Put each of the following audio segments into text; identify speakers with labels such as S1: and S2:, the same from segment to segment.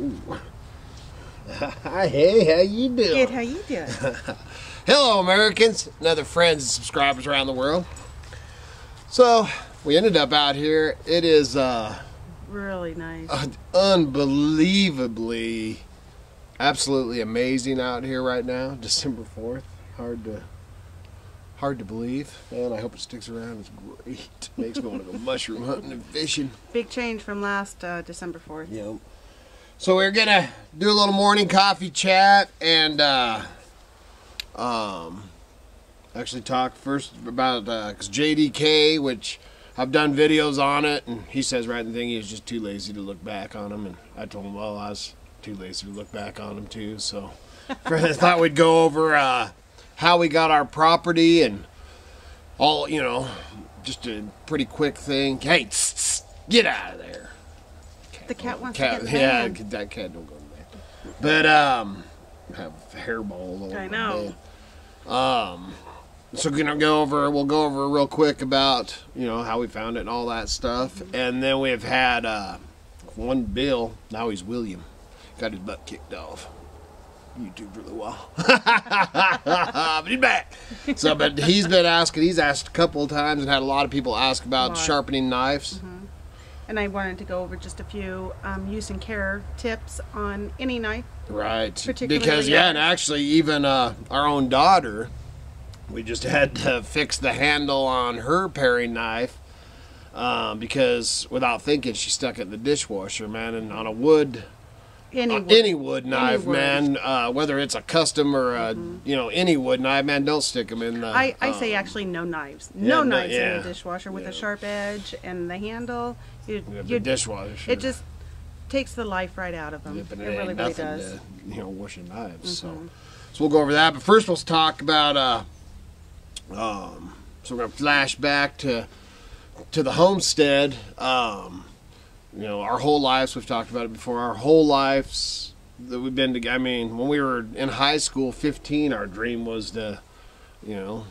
S1: Ooh. Hi, hey, how you doing?
S2: Good, how you doing?
S1: Hello, Americans and other friends and subscribers around the world. So, we ended up out here. It is
S2: Really nice.
S1: Unbelievably, absolutely amazing out here right now. December 4th. Hard to believe. Man, I hope it sticks around. It's great. Makes me want to go mushroom hunting and fishing.
S2: Big change from last December 4th.
S1: Yep. So we're gonna do a little morning coffee chat and actually talk first about cause JDK, which I've done videos on it, and he says right in the thing he was just too lazy to look back on them, and I told him, well, I was too lazy to look back on them too. So I thought we'd go over how we got our property and all, you know, just a pretty quick thing. Hey, get out of there.
S2: The cat wants to get in the
S1: yeah,
S2: van.
S1: that cat don't go in there. But have hairballs all over
S2: I know.
S1: So we'll go over real quick about, you know, how we found it and all that stuff. And then we've had one Bill, now he's William, got his butt kicked off YouTube for a little while. But he's back. So, but he's asked a couple of times and had a lot of people ask about sharpening knives.
S2: And I wanted to go over just a few use and care tips on any knife.
S1: Right.
S2: Particularly
S1: Because, yeah, and actually even our own daughter, we just had to fix the handle on her paring knife because without thinking she stuck it in the dishwasher, man, and on a wood... Any wood knife, man, whether it's a custom or a, you know, any wood knife, man, don't stick them in the...
S2: I say actually no knives. No knives in the dishwasher with a sharp edge and the handle.
S1: The dishwasher.
S2: It just takes the life right out of them.
S1: It
S2: really does.
S1: To, you know, washing knives. So we'll go over that. But first we'll talk about, so we're going to flash back to the homestead. You know, our whole lives, we've talked about it before, our whole lives that we've been together. I mean, when we were in high school, 15, our dream was to, you know,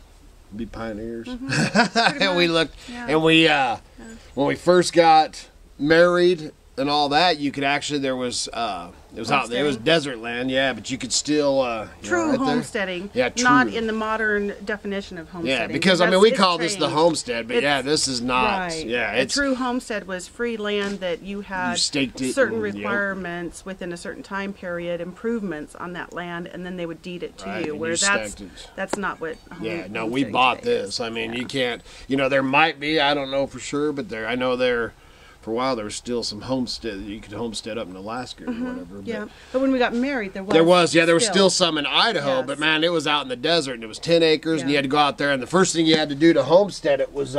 S1: be pioneers. And we looked, and we, when we first got married and all that, you could actually, there was, it was desert land, yeah, but you could still,
S2: true
S1: right
S2: homesteading,
S1: yeah, true.
S2: Not in the modern definition of homesteading.
S1: Yeah, because I mean, we call this the homestead, but yeah, this is not.
S2: Right.
S1: Yeah,
S2: a true homestead was free land that you had certain requirements within a certain time period, improvements on that land, and then they would deed it to you. Where that's not what.
S1: Yeah, no, we bought this. I mean, you can't. You know, there might be. I don't know for sure, but I know there. For a while, there was still some homestead. You could homestead up in Alaska or whatever.
S2: Yeah, but when we got married, there
S1: was still some in Idaho. Yes. But man, it was out in the desert, and it was 10 acres, and you had to go out there. And the first thing you had to do to homestead it was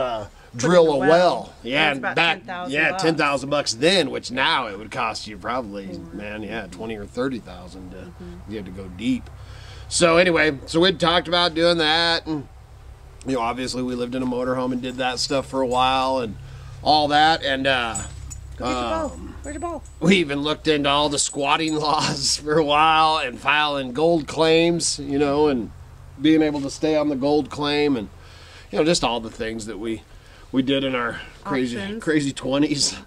S1: drill a well. Yeah, and back, $10,000 then, which now it would cost you probably, man, 20 or 30,000 to you had to go deep. So anyway, so we'd talked about doing that, and you know, obviously we lived in a motorhome and did that stuff for a while, and all that, and
S2: where's your ball?
S1: We even looked into all the squatting laws for a while and filing gold claims, you know, and being able to stay on the gold claim, and you know, just all the things that we did in our crazy 20s.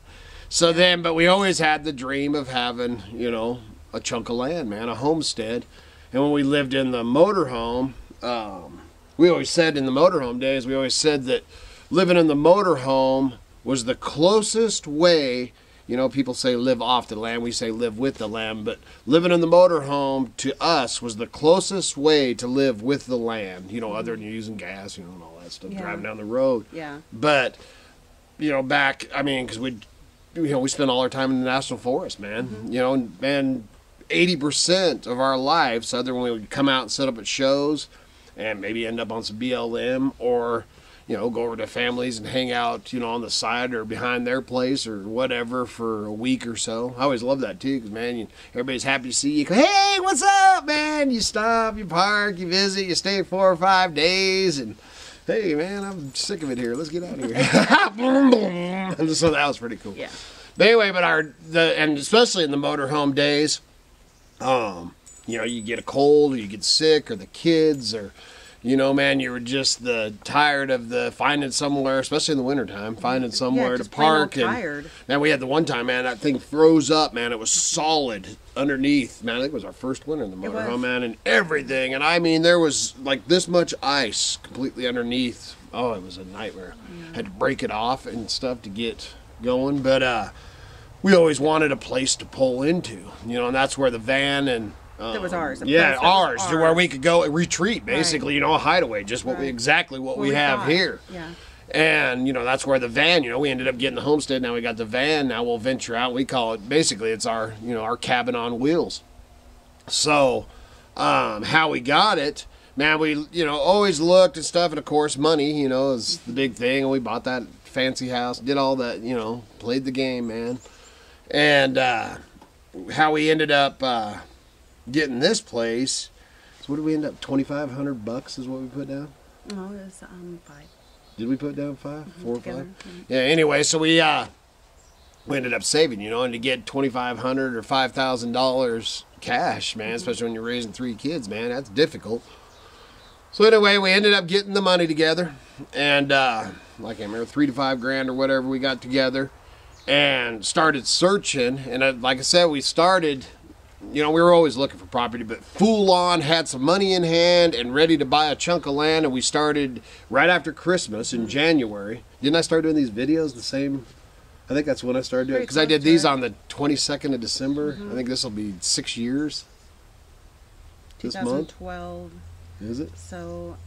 S1: So then, but we always had the dream of having, you know, a chunk of land, man, a homestead. And when we lived in the motorhome, we always said in the motorhome days, we always said that living in the motorhome was the closest way, you know, people say live off the land, we say live with the land, but living in the motorhome to us was the closest way to live with the land, you know, other than using gas, you know, and all that stuff, driving down the road.
S2: Yeah.
S1: But, you know, back, I mean, because we spent all our time in the national forest, man, you know, and 80% of our lives, other than when we would come out and set up at shows and maybe end up on some BLM or, you know, go over to families and hang out, you know, on the side or behind their place or whatever for a week or so. I always love that too, because man, everybody's happy to see you. Hey, what's up, man? You stop, you park, you visit, you stay 4 or 5 days, and hey, man, I'm sick of it here. Let's get out of here. So that was pretty cool.
S2: Yeah.
S1: But anyway, and especially in the motorhome days, you know, you get a cold or you get sick or the kids or You know, man, you were just tired of finding somewhere, especially in the wintertime, finding somewhere to park.
S2: And tired.
S1: Man, we had the one time, man, that thing froze up, man. It was solid underneath. Man, I think it was our first winter in the motorhome, man, and everything. And I mean, there was like this much ice completely underneath. Oh, it was a nightmare. Yeah. Had to break it off and stuff to get going. But we always wanted a place to pull into, you know, and that's where the van and
S2: that was ours.
S1: Ours, to where we could go retreat, basically, you know, a hideaway, just what we have here.
S2: Yeah.
S1: And, you know, that's where the van, you know, we ended up getting the Homestead. Now we got the van. Now we'll venture out. We call it, basically, it's our, you know, our cabin on wheels. So, how we got it, man, we, you know, always looked and stuff. And, of course, money, you know, is the big thing. And we bought that fancy house, did all that, you know, played the game, man. And how we ended up getting this place. So what did we end up? $2,500 is what we put down.
S2: No, it was 5.
S1: Did we put down 5?
S2: Mm-hmm.
S1: 4 or 5?
S2: Mm-hmm.
S1: Yeah. Anyway, so we ended up saving, you know, and to get $2,500 or $5,000 cash, man, especially when you're raising 3 kids, man, that's difficult. So anyway, we ended up getting the money together, and I can't remember, $3 to $5 grand or whatever we got together, and started searching. And like I said, we started. You know, we were always looking for property, but full on, had some money in hand and ready to buy a chunk of land. And we started right after Christmas in January. Didn't I start doing these videos the same? I think that's when I started doing it, because I did these on the 22nd of December. I think this will be 6 years. This month.
S2: 2012.
S1: Is it?
S2: So,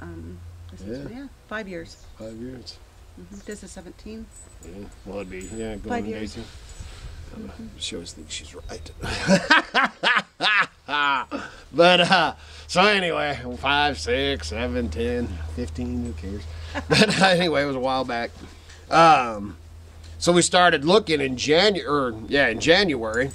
S2: this is 5 years.
S1: 5 years.
S2: This is 17.
S1: Yeah. Well, it'd be going
S2: 5 years.
S1: 18. She always thinks she's right. But, so anyway, 5, 6, 7, 10, 15, who cares? But anyway, it was a while back. So we started looking in January.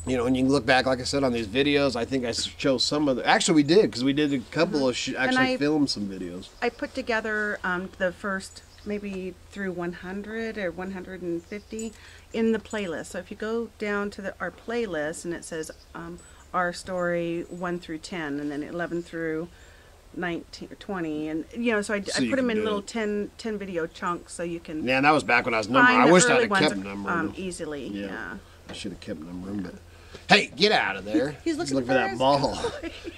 S1: You know, and you can look back, like I said, on these videos. I think I chose some of the. Actually, we did, because we did a couple of. Actually, filmed some videos.
S2: I put together the first maybe through 100 or 150 in the playlist. So if you go down to our playlist, and it says our story 1 through 10, and then 11 through 19 or 20, and you know, so I put them in little 10 video chunks, so you can.
S1: Yeah, and that was back when I was numbering. I wish I had kept numbering
S2: easily. Yeah.
S1: I should have kept numbering, but. Hey, get out of there.
S2: He's looking for
S1: that ball.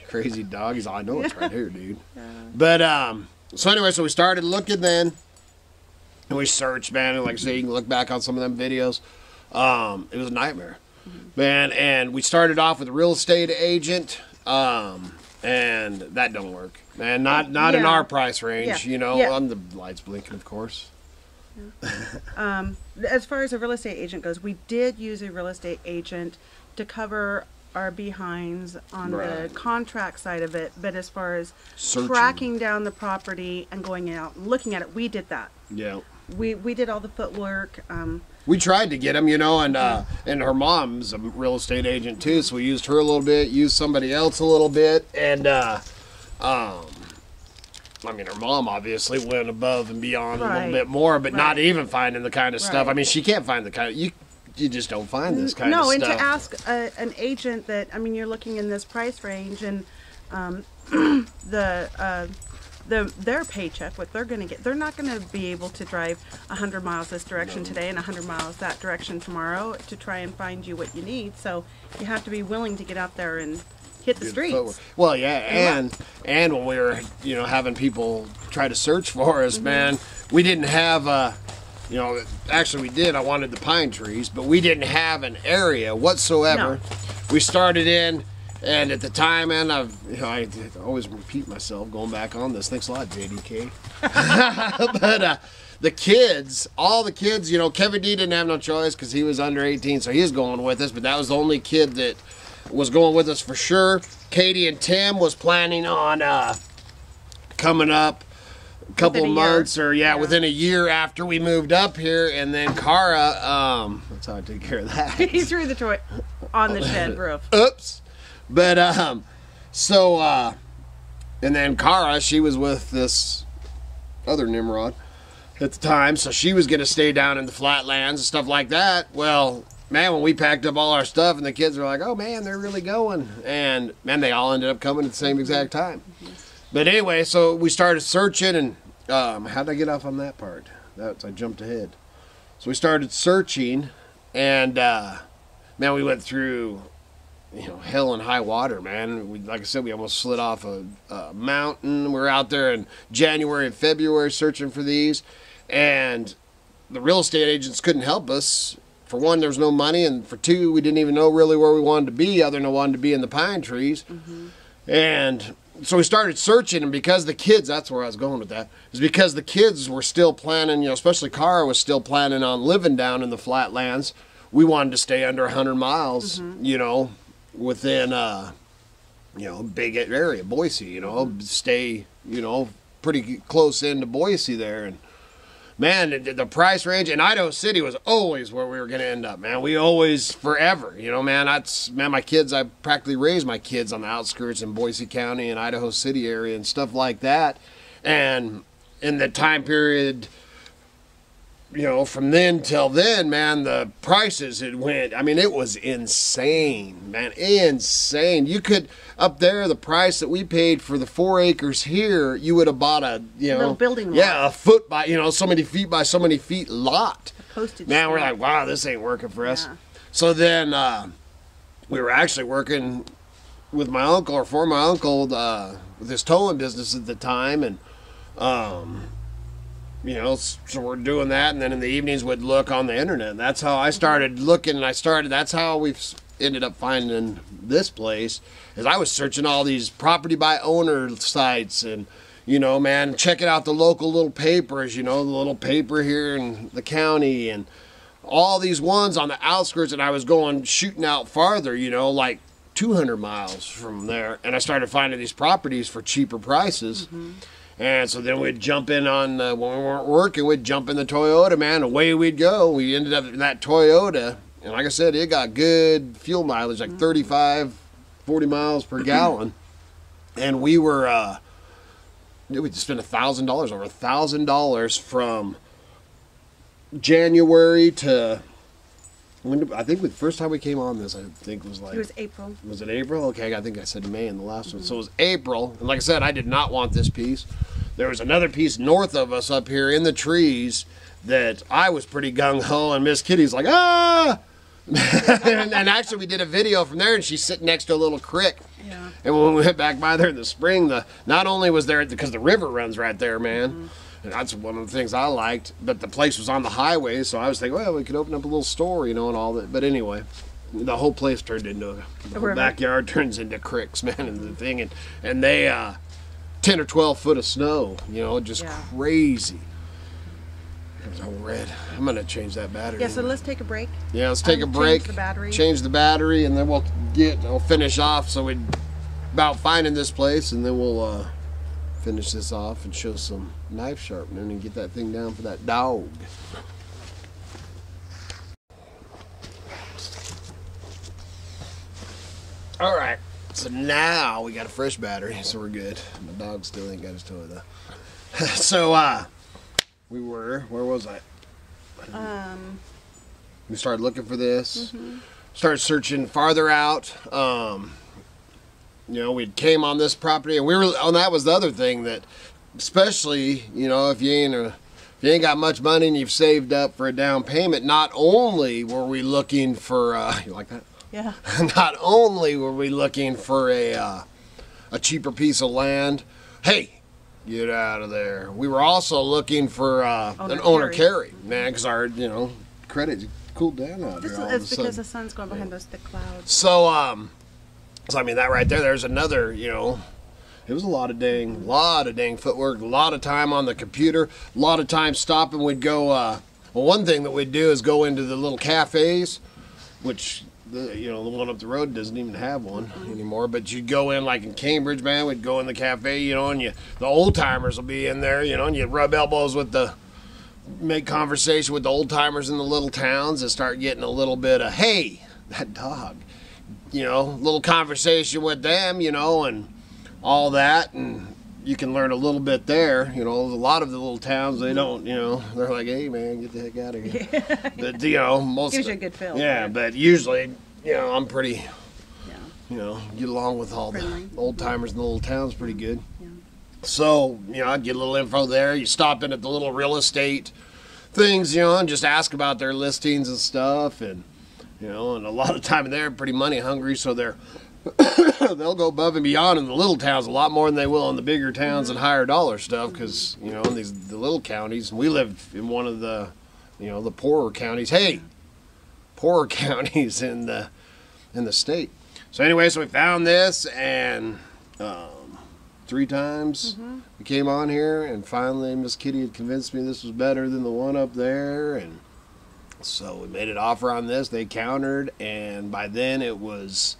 S1: Crazy dog. He's all, I know it's right here, dude. Yeah. But, so anyway, so we started looking then. And we searched, man. And like I say, you can look back on some of them videos. It was a nightmare. Man, and we started off with a real estate agent. And that don't work. Man, not in our price range, you know. On the lights blinking, of course.
S2: Yeah. As far as a real estate agent goes, we did use a real estate agent to cover our behinds on the contract side of it, but as far as tracking down the property and going out and looking at it, we did that.
S1: Yeah.
S2: We did all the footwork.
S1: We tried to get him, you know, and her mom's a real estate agent too, so we used her a little bit, used somebody else a little bit, and I mean, her mom obviously went above and beyond a little bit more, but not even finding the kind of stuff. I mean, she can't find the kind of you just don't find this kind of stuff.
S2: No, and to ask an agent that, I mean, you're looking in this price range, and their paycheck, what they're going to get, they're not going to be able to drive 100 miles this direction today and 100 miles that direction tomorrow to try and find you what you need. So you have to be willing to get out there and hit the streets.
S1: Well, yeah, and when we were, you know, having people try to search for us, man, we didn't have you know, actually we did. I wanted the pine trees, but we didn't have an area whatsoever. No. We started in, and at the time, and I always repeat myself going back on this. Thanks a lot, JDK. But the kids, all the kids, you know, Kevin D didn't have no choice because he was under 18, so he was going with us, but that was the only kid that was going with us for sure. Katie and Tim was planning on coming up a couple of months or within a year after we moved up here, and then Cara, that's how I take care of that.
S2: He threw the toy on the shed roof.
S1: Oops. But and then Cara, she was with this other Nimrod at the time, so she was going to stay down in the flatlands and stuff like that. Well, man, when we packed up all our stuff and the kids were like, oh man, they're really going, and man, they all ended up coming at the same exact time. But anyway, so we started searching, and how did I get off on that part? I jumped ahead. So we started searching, and man, we went through, hell and high water, man. Like I said, we almost slid off a mountain. We were out there in January and February searching for these, and the real estate agents couldn't help us. For one, there was no money, and for two, we didn't even know really where we wanted to be, other than wanted to be in the pine trees. Mm-hmm. And so we started searching, and because the kids, that's where I was going with that, is because the kids were still planning, especially Cara was still planning on living down in the flatlands. We wanted to stay under 100 miles, mm-hmm. Within, big area, Boise, mm-hmm. stay, pretty close into Boise there. And man, the price range in Idaho City was always where we were going to end up, man. We always, forever, my kids, I practically raised my kids on the outskirts in Boise County and Idaho City area and stuff like that. And in the time period, from then till then, man, the prices it went. I mean, it was insane, man, insane. You could, up there, the price that we paid for the 4 acres here, you would have bought a,
S2: little building lot.
S1: Yeah, a foot by, so many feet by so many feet lot.
S2: Postage.
S1: Man, we're like, wow, this ain't working for us. So then we were actually working with my uncle, or for my uncle, with his towing business at the time, and so we're doing that, and then in the evenings we'd look on the internet. And that's how I started looking, and that's how we've ended up finding this place, is I was searching all these property by owner sites, and, man, checking out the local little papers, the little paper here in the county, and all these ones on the outskirts, and I was shooting out farther, like 200 miles from there, and I started finding these properties for cheaper prices. Mm-hmm. And so then we'd jump in on, when we weren't working, we'd jump in the Toyota, man, away we'd go. We ended up in that Toyota, and like I said, it got good fuel mileage, like 35, 40 miles per gallon. And we were, we just spent $1,000, over $1,000 from January to, I think the first time we came on this, I think was like...
S2: It was April.
S1: Was it April? Okay, I think I said May in the last one. So it was April. And like I said, I did not want this piece. There was another piece north of us up here in the trees that I was pretty gung-ho, and Miss Kitty's like, ah! and actually we did a video from there, and she's sitting next to a little creek. Yeah. And when we went back by there in the spring, not only was there, because the river runs right there, man. Mm-hmm. And that's one of the things I liked, but the place was on the highway, so I was thinking, well, we could open up a little store, and all that. But anyway, the whole place turned into the whole backyard turns into creeks, man, and the thing, and they 10 or 12 foot of snow, just crazy. It was all red. I'm gonna change that battery.
S2: Yeah, so let's take a break.
S1: Yeah, let's take a break. Change the battery, and then we'll finish off. So we're about finding this place, and then we'll finish this off and show some knife sharpening and get that thing down for that dog. All right, so now we got a fresh battery, so we're good. My dog still ain't got his toy though. So where was I? We started looking for this. Mm-hmm. Started searching farther out. We came on this property, and that was the other thing that, especially, if you ain't got much money and you've saved up for a down payment, not only were we looking for, you like that?
S2: Yeah.
S1: Not only were we looking for a cheaper piece of land, hey, get out of there. We were also looking for an owner carry, man, because our, credit cooled down out here all of a
S2: It's because
S1: sudden.
S2: the sun's going behind those thick clouds.
S1: So, I mean, that right there's another, it was a lot of dang footwork, a lot of time on the computer, a lot of time stopping. We'd go, well, one thing that we'd do is go into the little cafes, which, the one up the road doesn't even have one anymore, but you'd go in, like in Cambridge, man, we'd go in the cafe, and the old timers will be in there, and you'd rub elbows with make conversation with the old timers in the little towns and start getting a little bit of, hey, that dog. Little conversation with them, and all that, and you can learn a little bit there. A lot of the little towns, they don't, they're like, hey, man, get the heck out of here. But, most...
S2: Gives you a good feel.
S1: Yeah, but usually, I'm pretty, get along with all the old timers in the little towns pretty good.
S2: Yeah.
S1: So, I'd get a little info there. You stop in at the little real estate things, and just ask about their listings and stuff. And, and a lot of time they're pretty money hungry, so they'll go above and beyond in the little towns a lot more than they will in the bigger towns and higher dollar stuff. Because, in the little counties, and we live in one of the, the poorer counties. Hey, poorer counties in the state. So anyway, so we found this, and 3 times we came on here, and finally Miss Kitty had convinced me this was better than the one up there, and so we made an offer on this. They countered, and by then it was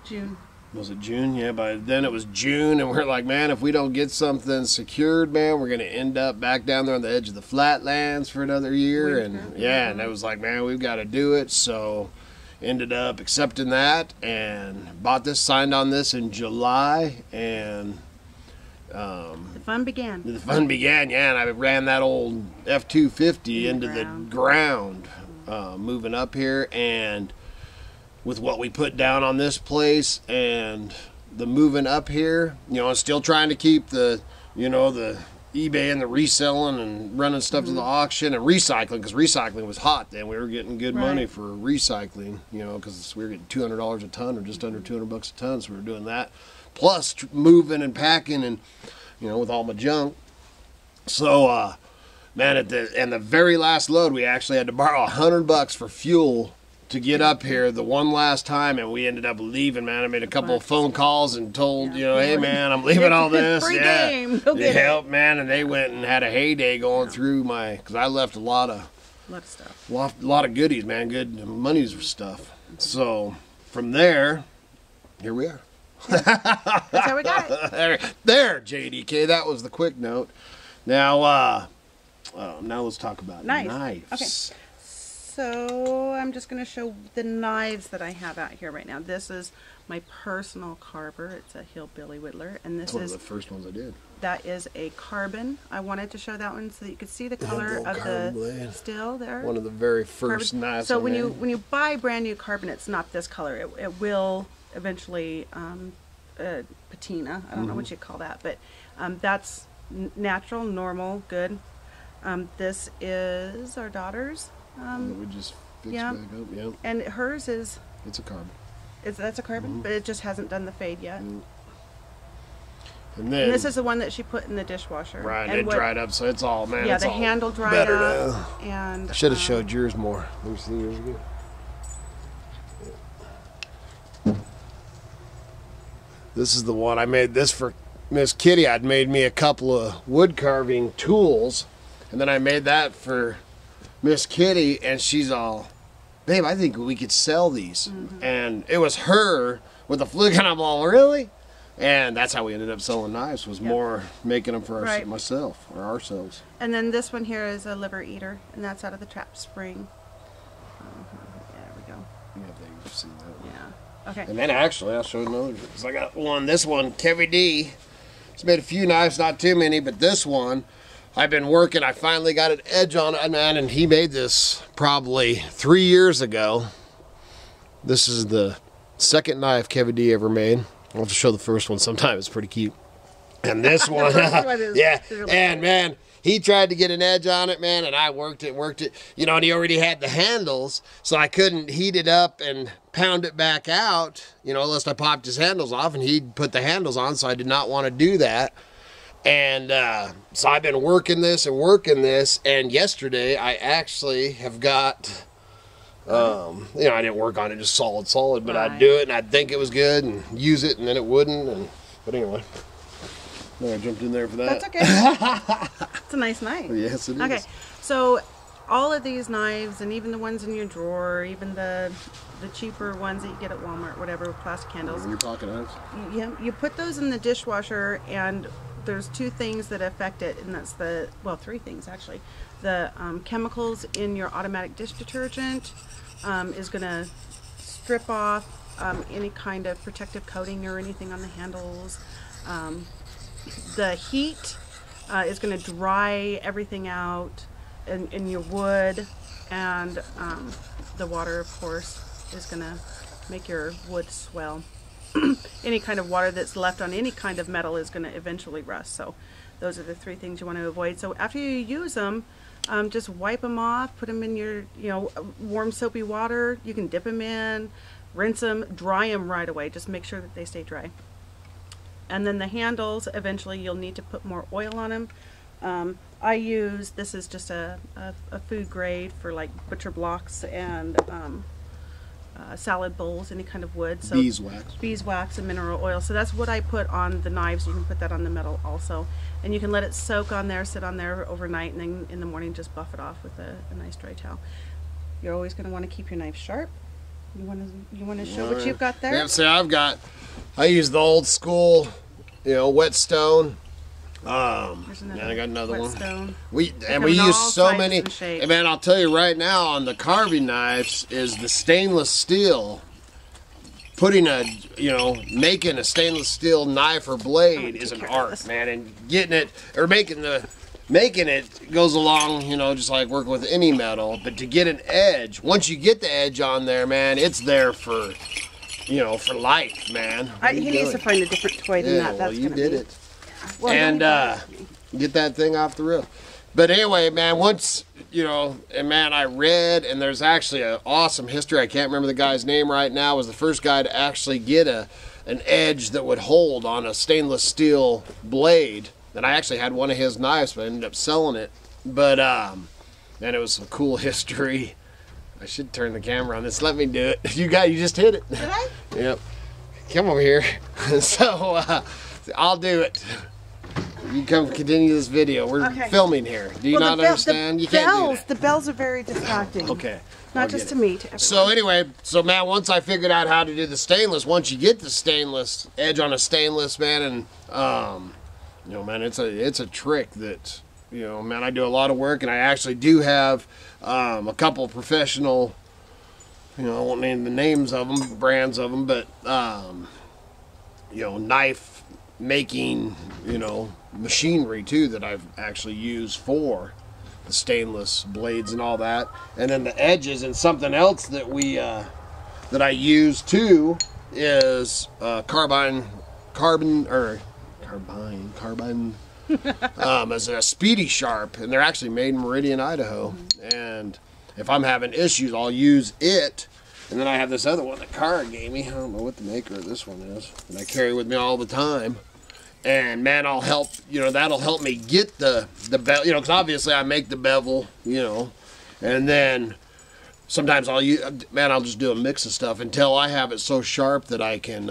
S2: June.
S1: Was it June? Yeah, by then it was June, and we're like, man, if we don't get something secured, man, we're going to end up back down there on the edge of the flatlands for another year. And yeah, and it was like, man, we've got to do it. So ended up accepting that and bought this, signed on this in July, and
S2: the fun began.
S1: The fun began, yeah, and I ran that old F-250 into the ground, moving up here, and with what we put down on this place and the moving up here, still trying to keep the, the eBay and the reselling and running stuff to the auction and recycling, because recycling was hot then. We were getting good money for recycling, because we were getting $200 a ton, or just under $200 a ton, so we were doing that. Plus moving and packing and, with all my junk. So, man, at the very last load, we actually had to borrow $100 for fuel to get up here the one last time, and we ended up leaving, man. I made a couple of phone calls and told, hey, man, I'm leaving all this.
S2: Free game.
S1: They helped, man, and they went and had a heyday going through because I left a lot of
S2: stuff.
S1: A lot of goodies, man, good money's stuff. So from there, here we are.
S2: That's how we got
S1: it. There, JDK. That was the quick note. Now, now let's talk about knives.
S2: Okay. So I'm just going to show the knives that I have out here right now. This is my personal carver. It's a Hillbilly Whittler, and this is one of
S1: the first ones I did.
S2: That is a carbon. I wanted to show that one so that you could see the color of the
S1: blade.
S2: steel there.
S1: One of the very first knives.
S2: So when you buy brand new carbon, it's not this color. It will eventually patina. I don't know what you call that, but that's natural, normal, good. This is our daughter's.
S1: We just fixed back up, yeah.
S2: And hers is...
S1: It's a carbon.
S2: That's a carbon, but it just hasn't done the fade yet.
S1: And
S2: then... And this is the one that she put in the dishwasher.
S1: Right, and it dried up, so it's all, man,
S2: yeah,
S1: it's
S2: the
S1: all
S2: handle dried up. And
S1: I should have showed yours more. Let me see yours again. This is the one. I made this for Miss Kitty. I'd made me a couple of wood carving tools, and then I made that for Miss Kitty, and she's all, babe, I think we could sell these. And it was her with the fluke, and I'm all, really? And that's how we ended up selling knives, was more making them for myself or ourselves.
S2: And then this one here is a liver eater, and that's out of the trap spring. There we go.
S1: Yeah, they've seen that one.
S2: Yeah. Okay.
S1: And then actually, I'll show you another. Because I got one. This one, Kevy D. He's made a few knives, not too many, but this one, I've been working. I finally got an edge on it, man, and he made this probably 3 years ago. This is the second knife Kevin D ever made. I'll have to show the first one sometime. It's pretty cute. And this one, yeah, and man, he tried to get an edge on it, man, and I worked it, and he already had the handles, so I couldn't heat it up and pound it back out, unless I popped his handles off, and he'd put the handles on, so I did not want to do that. And so I've been working this, and yesterday I actually have got, I didn't work on it just solid, but I'd do it, and I'd think it was good, and use it, and then it wouldn't, but anyway. I jumped in there for that.
S2: That's okay. It's a nice knife.
S1: Yes, it is.
S2: Okay, so all of these knives, and even the ones in your drawer, even the cheaper ones that you get at Walmart, whatever, with plastic handles.
S1: Your pocket knives.
S2: Yeah, you put those in the dishwasher, and there's 2 things that affect it, and that's 3 things actually. The chemicals in your automatic dish detergent is going to strip off any kind of protective coating or anything on the handles. The heat is going to dry everything out in your wood, and the water, of course, is going to make your wood swell. any kind of water that's left on any kind of metal is going to eventually rust. So those are the 3 things you want to avoid. So after you use them, just wipe them off, put them in your, warm soapy water. You can dip them in, rinse them, dry them right away. Just make sure that they stay dry. And then the handles, eventually you'll need to put more oil on them. This is just a food grade for like butcher blocks and salad bowls, any kind of wood. So beeswax and mineral oil. So that's what I put on the knives. You can put that on the metal also. And you can let it soak on there, sit on there overnight, and then in the morning just buff it off with a nice dry towel. You're always going to want to keep your knife sharp. You want to show what you've got there?
S1: Yeah, see, I use the old school, whetstone. And I got another one. We use so many. And man, I'll tell you right now, on the carving knives is the stainless steel. Making a stainless steel knife or blade is an art, man, and getting it or making it goes along, just like working with any metal. But to get an edge, once you get the edge on there, man, it's there for life, man.
S2: He needs to find a different toy than that. That's
S1: you did it.
S2: Well,
S1: and get that thing off the reel. But anyway, man, once, and man, I read, and there's actually an awesome history. I can't remember the guy's name right now. Was the first guy to actually get an edge that would hold on a stainless steel blade. And I actually had one of his knives, but I ended up selling it. But, and it was some cool history. I should turn the camera on this. Let me do it. You just hit it.
S2: Did I?
S1: Yep. Come over here. So, I'll do it. You come continue this video. We're filming here. Do you not understand? You can't do that.
S2: The bells are very distracting.
S1: Okay.
S2: Not just to me, to everyone.
S1: So anyway, man, once I figured out how to do the stainless, once you get the stainless edge on a stainless, man, and man, it's a trick that, man, I do a lot of work, and I actually do have a couple of professional, I won't name the names of them, brands of them, but knife making, machinery too that I've actually used for the stainless blades and all that. And then the edges, and something else that that I use too is carbine as a speedy sharp, and they're actually made in Meridian, Idaho. And if I'm having issues, I'll use it. And then I have this other one that Cara gave me. I don't know what the maker of this one is, and I carry with me all the time. And man, that'll help me get the bevel, because obviously I make the bevel, and then sometimes I'll just do a mix of stuff until I have it so sharp that I can,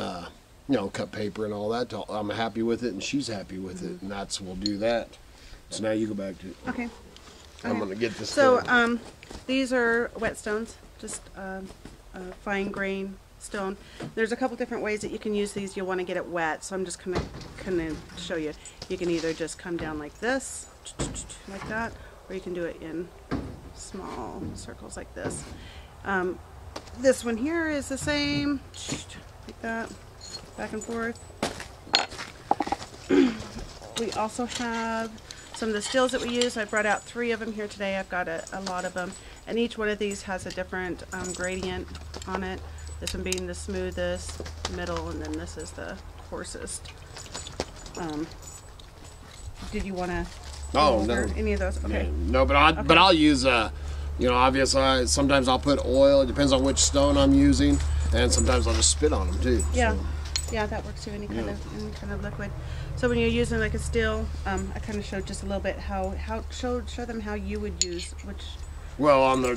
S1: cut paper and all that. Till I'm happy with it and she's happy with it, and we'll do that. So now you go back to it.
S2: Okay.
S1: I'm gonna get this.
S2: So these are whetstones, just fine grain stone. There's a couple different ways that you can use these. You'll want to get it wet, so I'm just gonna show you. You can either just come down like this, like that, or you can do it in small circles like this. This one here is the same, like that, back and forth. We also have some of the steels that we use. I brought out 3 of them here today. I've got a lot of them, and each one of these has a different gradient on it. This one being the smoothest, middle, and then this is the coarsest. Did you want to go over any of those? Okay.
S1: No, but I'll use obviously sometimes I'll put oil. It depends on which stone I'm using, and sometimes I'll just spit on them too.
S2: Yeah.
S1: So.
S2: Yeah, that works too. Any kind of liquid. So when you're using like a steel, I kind of showed just a little bit show them how you would use which.
S1: Well, on the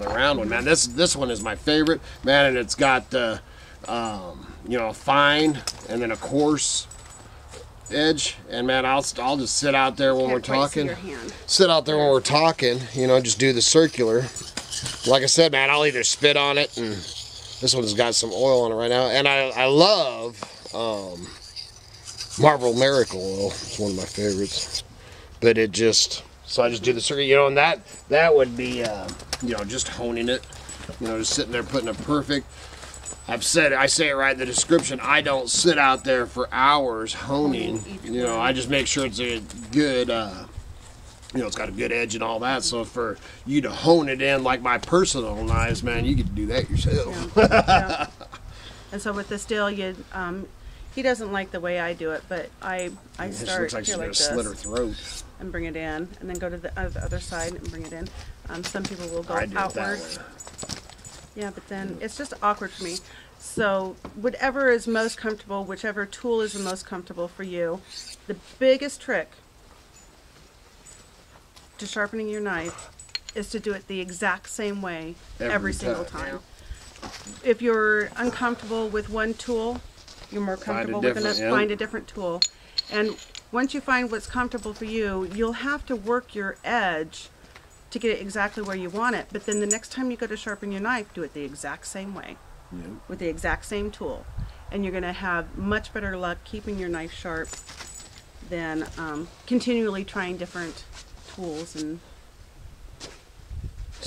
S1: round one, man. This one is my favorite, man, and it's got fine and then a coarse edge. And man, I'll just sit out there when we're talking. Sit out there when we're talking, just do the circular. Like I said, man, I'll either spit on it, and this one's got some oil on it right now. And I love Marble Miracle oil. It's one of my favorites. But so I just do the circular, and that would be, just honing it, just sitting there putting it perfect. I say it right in the description. I don't sit out there for hours honing. I just make sure it's a good, it's got a good edge and all that. So for you to hone it in like my personal knives, man, you get to do that yourself.
S2: Yeah. And so with the steel, he doesn't like the way I do it, but I start
S1: looks like she's
S2: here
S1: gonna
S2: like
S1: slit her
S2: this
S1: throat.
S2: and bring it in, and then go to the other side and bring it in. Some people will go
S1: I do it that
S2: outward.
S1: way.
S2: Yeah, but then it's just awkward for me. So whatever is most comfortable, whichever tool is the most comfortable for you, the biggest trick to sharpening your knife is to do it the exact same way every single time. If you're uncomfortable with one tool, you're more comfortable with another. Find a different tool. And once you find what's comfortable for you, you'll have to work your edge to get it exactly where you want it. But then the next time you go to sharpen your knife, do it the exact same way with the exact same tool. And you're going to have much better luck keeping your knife sharp than continually trying different tools. And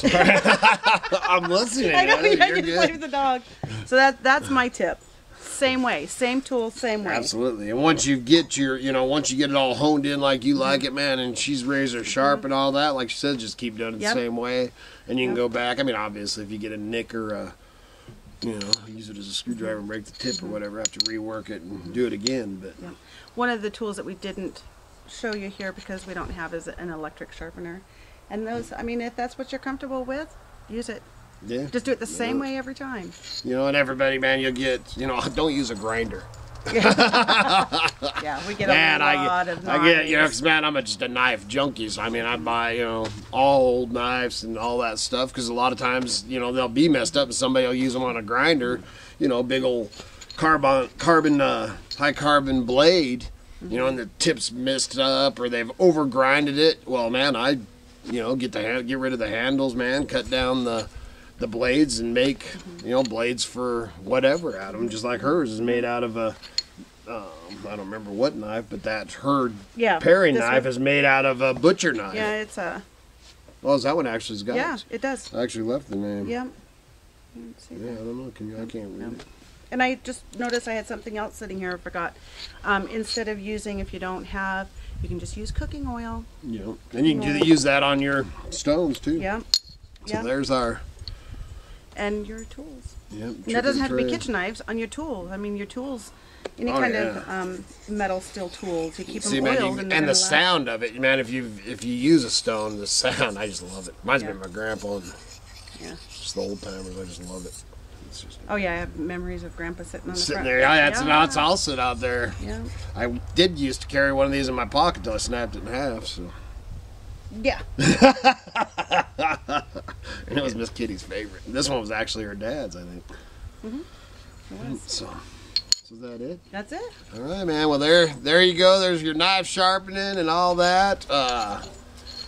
S1: I'm listening.
S2: I know,
S1: You're
S2: I just
S1: good.
S2: played with the dog. So that's my tip. Same way, same tool, same way.
S1: Absolutely. And once you get once you get it all honed in like you like it, man, and she's razor sharp and all that, like you said, just keep doing it the same way, and you can go back. I mean, obviously, if you get a nick or use it as a screwdriver and break the tip or whatever, have to rework it and do it again. But
S2: one of the tools that we didn't show you here because we don't have is an electric sharpener. And those, I mean, if that's what you're comfortable with, use it.
S1: yeah,
S2: Just do it the same way every time.
S1: and everybody, man, you'll get, don't use a grinder.
S2: Yeah, we get a lot of knives.
S1: I get, because man, I'm just a knife junkie. So I mean, I buy, all old knives and all that stuff because a lot of times, they'll be messed up and somebody will use them on a grinder, big old high carbon blade, and the tip's messed up or they've over grinded it. Well, man, I, get rid of the handles, man, cut down the blades and make blades for whatever out of them, just like hers is made out of a I don't remember what knife, but that's her paring knife is made out of a butcher knife.
S2: Yeah, it's a
S1: is that one actually's got
S2: yeah, it does.
S1: I actually left the name.
S2: Yeah.
S1: I don't know. I can't read it.
S2: And I just noticed I had something else sitting here I forgot. Instead of using, if you don't have, you can just use cooking oil.
S1: Yeah, and you can use that on your stones too.
S2: Yeah.
S1: So there's our
S2: and your tools.
S1: Yep.
S2: And that doesn't have to be kitchen knives. On your tools, I mean your tools, any kind of metal steel tools, you keep them oiled.
S1: And the sound of it, man. If you use a stone, the sound, I just love it. Reminds me of my grandpa. And just the old timers, I just love it. It's just,
S2: I have memories of Grandpa sitting on the front.
S1: there. That's I'll sit out there.
S2: Yeah.
S1: I did used to carry one of these in my pocket till I snapped it in half. So.
S2: Yeah.
S1: And it was Miss Kitty's favorite. This one was actually her dad's, I think.
S2: Mm-hmm.
S1: So is that it?
S2: That's it.
S1: All right, man. Well, there you go. There's your knife sharpening and all that.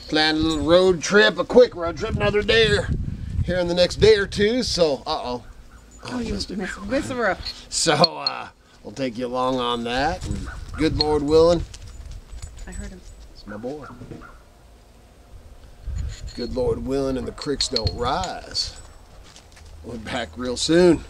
S1: Planned a little road trip, a quick road trip, another day here in the next day or two. So,
S2: Oh, you missed the road.
S1: So, we'll take you along on that. And good Lord willing.
S2: I heard him.
S1: It's my boy. Good Lord willing and the creeks don't rise. We'll be back real soon.